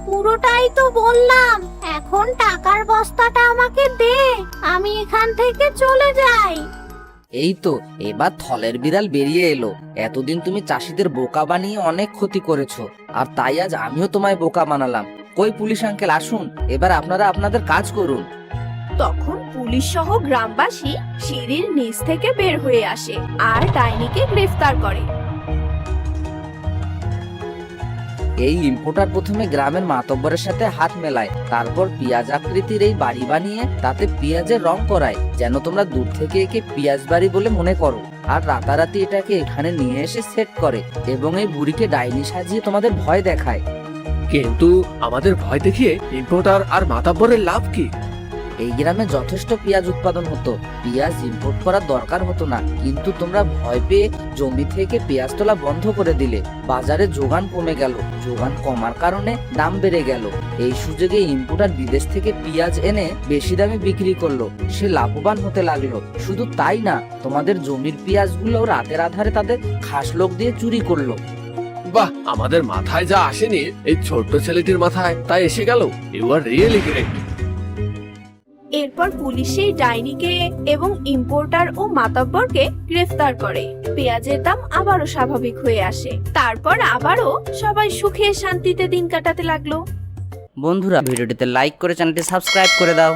পুরোটাই তো বললাম। এখন টাকার বস্তাটা আমাকে দে, আমি এখান থেকে চলে যাই। এই তো এবার থলের বিড়াল বেরিয়ে এলো। এতদিন তুমি চাষিদের বোকা বানিয়ে অনেক ক্ষতি করেছো, আর তাই আজ আমিও তোমায় বোকা বানালাম। কই পুলিশ আঙ্কেল, আসুন, এবার আপনারা আপনাদের কাজ করুন। তখন পুলিশ সহ গ্রামবাসী সিঁড়ির নিচ থেকে বের হয়ে আসে আর ডাইনিকে গ্রেফতার করে। এই ইম্পোর্টার প্রথমে গ্রামের মাতব্বরের সাথে হাত মেলায়, তারপর পেঁয়াজ আকৃতির এই বাড়ি বানিয়ে তাতে পেঁয়াজের রং করায়, যেন তোমরা দূর থেকে একে পেঁয়াজ বাড়ি বলে মনে করো। আর রাতারাতি এটাকে এখানে নিয়ে এসে সেট করে এবং এই বুড়িকে ডাইনি সাজিয়ে তোমাদের ভয় দেখায়। কিন্তু আমাদের ভয় দেখিয়ে ইম্পোর্টার আর মাতাব্বরের লাভ কি? এই গ্রামে যথেষ্ট পেঁয়াজ উৎপাদন হতো, পেঁয়াজ ইম্পোর্ট করার দরকার হতো না। কিন্তু তোমরা ভয় পেয়ে জমি থেকে পেঁয়াজ তোলা বন্ধ করে দিলে, বাজারে যোগান কমে গেল। যোগান কমার কারণে দাম বেড়ে গেল। এই সুযোগে ইম্পোর্টার বিদেশ থেকে পেঁয়াজ এনে বেশি দামে বিক্রি করলো, সে লাভবান হতে লাগলো। শুধু তাই না, তোমাদের জমির পেঁয়াজগুলো রাতের আধারে তাদের খাস লোক দিয়ে চুরি করলো। বাহ, আমাদের মাথায় যা আসেনি এই ছোট্ট ছেলেটির মাথায় তাই এসে গেল। You are really great. এরপর পুলিশ সেই ডাইনিকে এবং ইম্পোর্টার ও মাতব্বরকে গ্রেফতার করে। পেঁয়াজের দাম আবারও স্বাভাবিক হয়ে আসে। তারপর আবারও সবাই সুখে শান্তিতে দিন কাটাতে লাগলো। বন্ধুরা, ভিডিওটিতে লাইক করে চ্যানেলটি সাবস্ক্রাইব করে দাও।